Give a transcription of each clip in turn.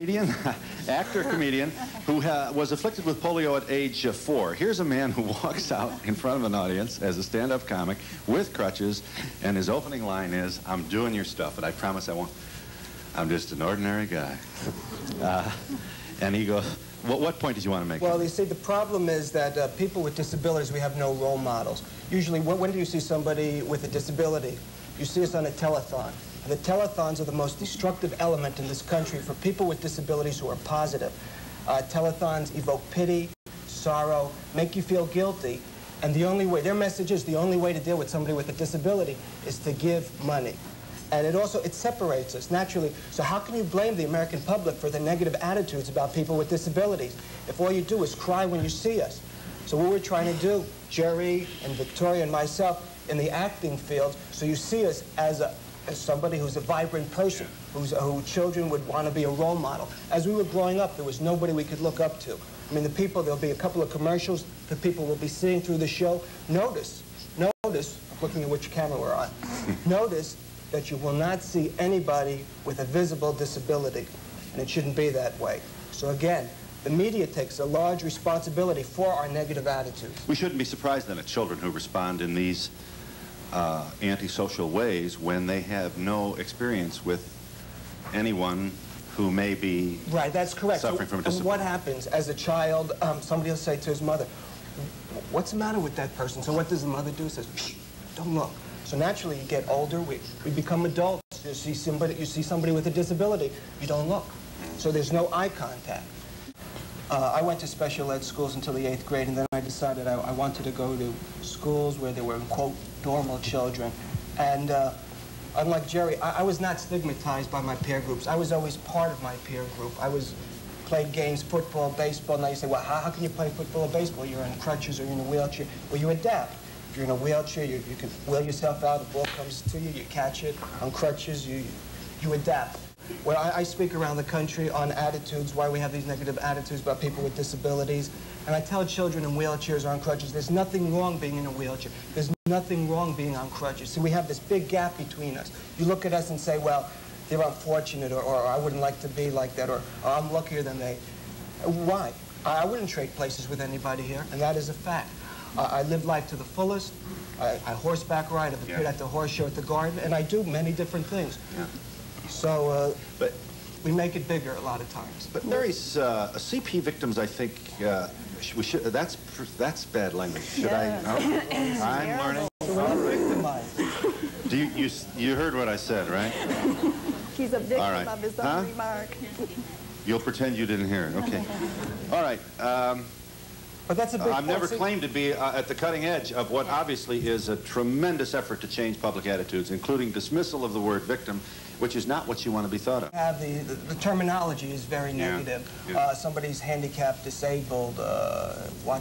Comedian, actor, comedian, who was afflicted with polio at age 4. Here's a man who walks out in front of an audience as a stand-up comic with crutches, and his opening line is, "I'm doing your stuff, and I promise I won't. I'm just an ordinary guy." And he goes, what point did you want to make? Well, you see, the problem is that people with disabilities, we have no role models. Usually, when do you see somebody with a disability? You see us on a telethon. The telethons are the most destructive element in this country for people with disabilities who are positive. Telethons evoke pity, sorrow, make you feel guilty, and the only way, their message is the only way to deal with somebody with a disability is to give money. And it separates us, naturally. So how can you blame the American public for the negative attitudes about people with disabilities if all you do is cry when you see us? So what we're trying to do, Jerry and Victoria and myself, in the acting field, so you see us as somebody who's a vibrant person, who children would want to be a role model. As we were growing up, there was nobody we could look up to. I mean, there'll be a couple of commercials that people will be seeing through the show. Notice, looking at which camera we're on, notice that you will not see anybody with a visible disability, and it shouldn't be that way. So again, the media takes a large responsibility for our negative attitudes. We shouldn't be surprised then at children who respond in these antisocial ways when they have no experience with anyone who may be right, that's correct. Suffering from a disability. And what happens as a child, somebody will say to his mother, "What's the matter with that person?" So what does the mother do? Says, "Shh, don't look." So naturally, you get older, we become adults. You see somebody with a disability, you don't look. So there's no eye contact. I went to special ed schools until the 8th grade, and then I decided I wanted to go to schools where there were, quote, normal children. And unlike Jerry, I was not stigmatized by my peer groups. I was always part of my peer group. Played games, football, baseball. Now you say, well, how can you play football or baseball? You're in crutches or you're in a wheelchair. Well, you adapt. If you're in a wheelchair, you can wheel yourself out, the ball comes to you, you catch it. On crutches, you adapt. When I speak around the country on attitudes, why we have these negative attitudes about people with disabilities, and I tell children in wheelchairs or on crutches, there's nothing wrong being in a wheelchair. There's nothing wrong being on crutches. So we have this big gap between us. You look at us and say, well, they're unfortunate, or I wouldn't like to be like that, or I'm luckier than they. Why? I wouldn't trade places with anybody here, and that is a fact. I live life to the fullest. I horseback ride, I've appeared at the horse show at the garden, and I do many different things. Yeah. So, but we make it bigger a lot of times. But Mary's CP victims, I think, we should. That's bad language. Should I? No? I'm learning. So we're not victimized. You heard what I said, right? He's a victim of his own remark. You'll pretend you didn't hear it. Okay. All right. But that's a big I've never claimed to be at the cutting edge of what obviously is a tremendous effort to change public attitudes, including dismissal of the word victim, which is not what you want to be thought of. The terminology is very negative. Yeah. Somebody's handicapped, disabled,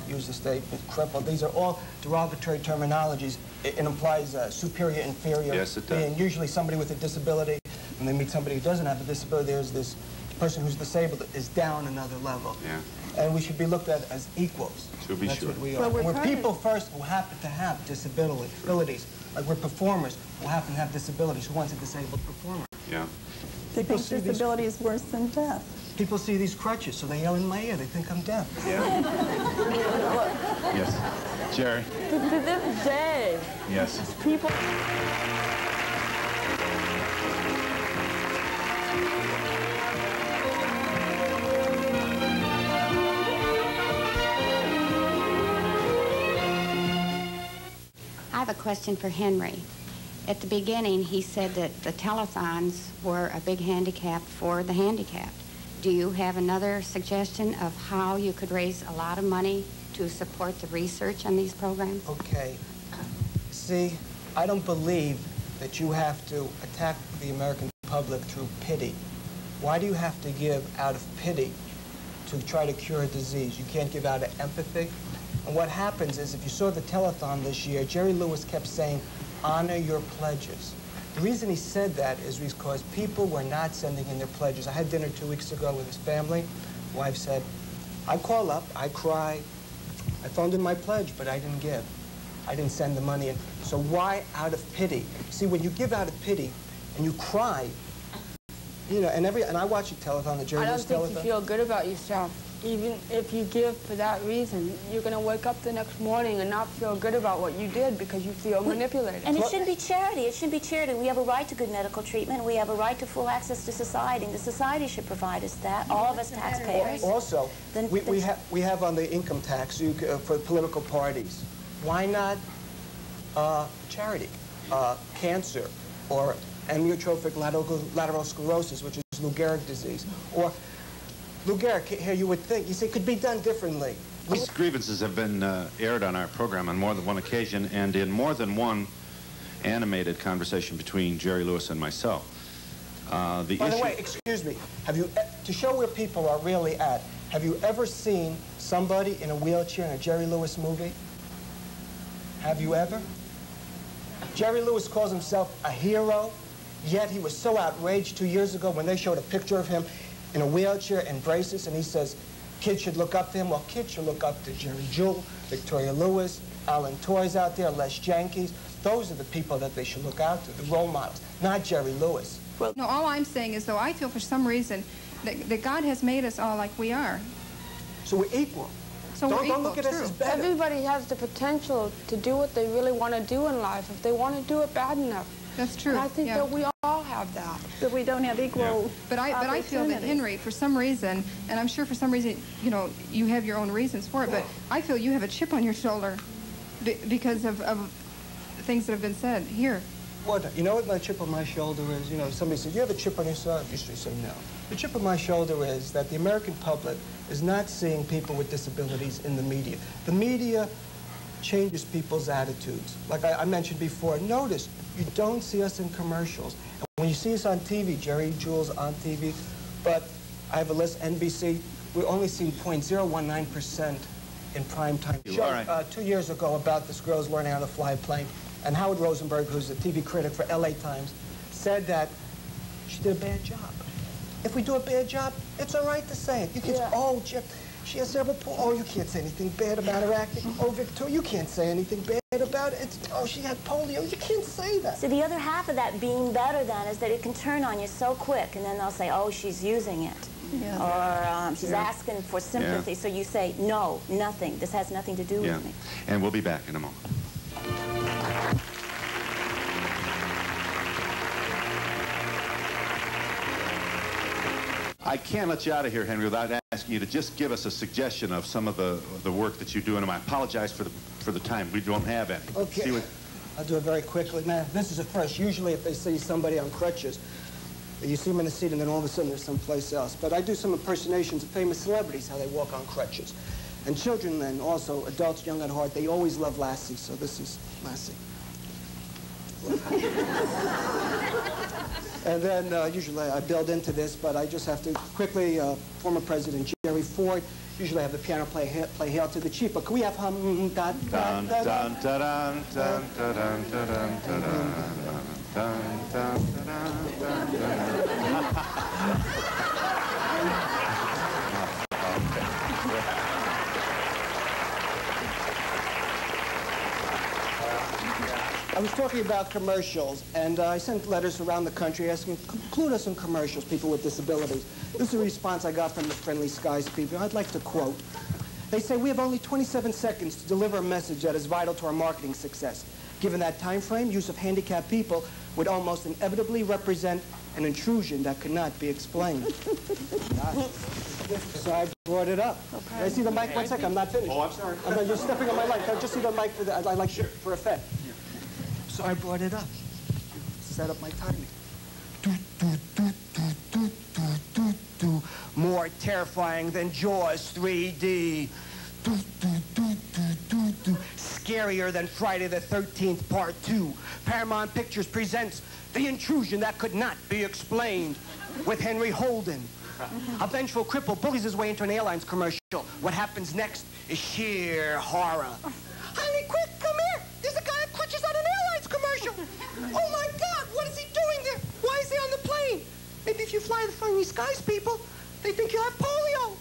use the statement, crippled. These are all derogatory terminologies. It implies superior, inferior. Yes, it does. And usually somebody with a disability, when they meet somebody who doesn't have a disability, there's this person who's disabled is down another level. Yeah. And we should be looked at as equals. Should be That's sure. what we are. We're people first who happen to have disabilities. Like we're performers who happen to have disabilities. Who wants a disabled performer? Yeah. They think disability is worse than death. People see these crutches, so they yell in my ear. They think I'm deaf. Yeah. Yes. Jerry. To this day. Yes. People. I have a question for Henry. At the beginning, he said that the telethons were a big handicap for the handicapped. Do you have another suggestion of how you could raise a lot of money to support the research on these programs? Okay. See, I don't believe that you have to attack the American public through pity. Why do you have to give out of pity to try to cure a disease? You can't give out of empathy. And what happens is, if you saw the telethon this year, Jerry Lewis kept saying, honor your pledges. The reason he said that is because people were not sending in their pledges. I had dinner 2 weeks ago with his family. Wife said, I call up, I cry, I phoned in my pledge, but I didn't give. I didn't send the money in. So why out of pity? See, when you give out of pity and you cry, You know, and I watch a telethon, the Jerry Lewis telethon. I don't think you feel good about yourself. Even if you give for that reason, you're going to wake up the next morning and not feel good about what you did because you feel manipulated. And it shouldn't be charity. It shouldn't be charity. We have a right to good medical treatment. We have a right to full access to society. And the society should provide us that, all of us taxpayers. Also, we have on the income tax for political parties. Why not charity, cancer, or amyotrophic lateral sclerosis, which is Lou Gehrig's disease, or Lou Gehrig, here you would think, you say, could be done differently. These grievances have been aired on our program on more than one occasion and in more than one animated conversation between Jerry Lewis and myself. By the way, excuse me, to show where people are really at, have you ever seen somebody in a wheelchair in a Jerry Lewis movie? Have you ever? Jerry Lewis calls himself a hero, yet he was so outraged 2 years ago when they showed a picture of him in a wheelchair and braces, and he says kids should look up to him. Well, kids should look up to Jerry Jewell, Victoria Lewis, Alan Toy's out there, Les Jankeys. Those are the people that they should look out to, the role models, not Jerry Lewis. Well, no, all I'm saying is, though, I feel for some reason that God has made us all like we are. So we're equal. So don't look at us as better. Everybody has the potential to do what they really want to do in life if they want to do it bad enough. That's true. And I think that we all have that. But we don't have equal But I feel that Henry, for some reason, and I'm sure for some reason, you know, you have your own reasons for it, but I feel you have a chip on your shoulder because of things that have been said here. What? You know what my chip on my shoulder is? You know, somebody says, you have a chip on your shoulder? I usually say no. The chip on my shoulder is that the American public is not seeing people with disabilities in the media. The media changes people's attitudes. Like I mentioned before, notice, you don't see us in commercials. And when you see us on TV, Jerry Jewell's on TV, but I have a list, NBC, we're only seeing 0.019% in prime time. Show 2 years ago about this girl's learning how to fly a plane, and Howard Rosenberg, who's a TV critic for LA Times, said that she did a bad job. If we do a bad job, it's all right to say it. You can say, oh, she has cerebral palsy. Oh, you can't say anything bad about her acting. Oh, Victoria, you can't say anything bad about it. Oh, she had polio. You can't say that. So the other half of that being better than is that it can turn on you so quick, and then they'll say, oh, she's using it. Or she's asking for sympathy. So you say, no, nothing. This has nothing to do with me. And we'll be back in a moment. I can't let you out of here, Henry, without asking you to just give us a suggestion of some of the work that you do, and I apologize for the time. We don't have any. Okay. I'll do it very quickly. Now, this is a first. Usually, if they see somebody on crutches, you see them in the seat, and then all of a sudden they're someplace else. But I do some impersonations of famous celebrities, how they walk on crutches. And children, and also adults young at heart, they always love Lassie, so this is Lassie. And then usually I build into this, but I just have to quickly, former President Jerry Ford, usually I have the piano play Hail to the Chief, but can we have hum, da, da, da, da, da, da, da, da, da, I was talking about commercials, and I sent letters around the country asking, include us in commercials, people with disabilities. This is a response I got from the Friendly Skies people. I'd like to quote. They say, we have only 27 seconds to deliver a message that is vital to our marketing success. Given that time frame, use of handicapped people would almost inevitably represent an intrusion that could not be explained. So I brought it up. Okay. I see the mic? 1 second, I'm not finished. Oh, I'm sorry. You're stepping on my light. Can I just see the mic for I like for effect. So I brought it up. Set up my timing. More terrifying than Jaws 3D. Scarier than Friday the 13th Part 2. Paramount Pictures presents The Intrusion That Could Not Be Explained with Henry Holden. A vengeful cripple bullies his way into an airlines commercial. What happens next is sheer horror. Honey, quick, come here. There's a guy in crutches on an airlines commercial. Oh, my God, what is he doing there? Why is he on the plane? Maybe if you fly the Friendly Skies people, they think you have polio.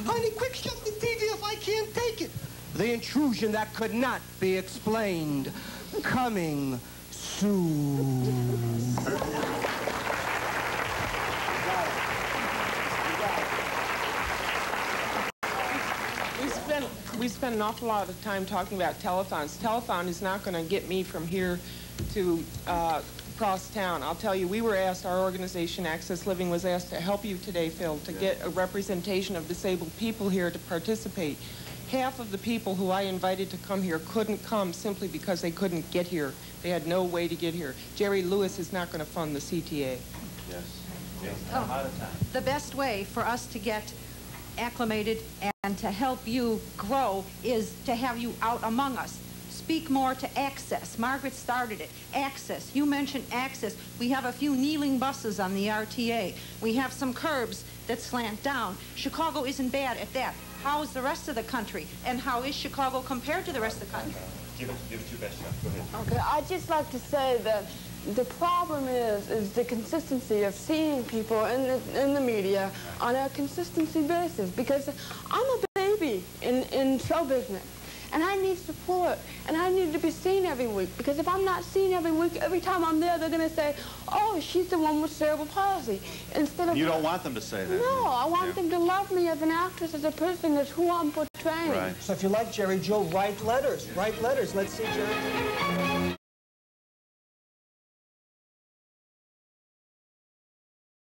Honey, quick, shut the TV if I can't take it. The intrusion that could not be explained. Coming soon. spent an awful lot of time talking about telethons. Telethon is not going to get me from here to across town. I'll tell you, we were asked, our organization, Access Living, was asked to help you today, Phil, to get a representation of disabled people here to participate. Half of the people who I invited to come here couldn't come simply because they couldn't get here. They had no way to get here. Jerry Lewis is not going to fund the CTA. Yes. Oh, the best way for us to get acclimated and to help you grow is to have you out among us. Speak more to Access. Margaret started it. Access. You mentioned Access. We have a few kneeling buses on the RTA. We have some curbs that slant down. Chicago isn't bad at that. How is the rest of the country? And how is Chicago compared to the rest of the country? Give it your best shot. Go ahead. Okay, I'd just like to say that the problem is the consistency of seeing people in the media on a consistency basis, because I'm a baby in show business. And I need support, and I need to be seen every week, because if I'm not seen every week, every time I'm there, they're going to say, oh, she's the one with cerebral palsy. Instead of... You don't want them to say that. No, I want them to love me as an actress, as a person, that's who I'm portraying. Right. So if you like Jerry Joe, write letters. Write letters. Let's see Jerry.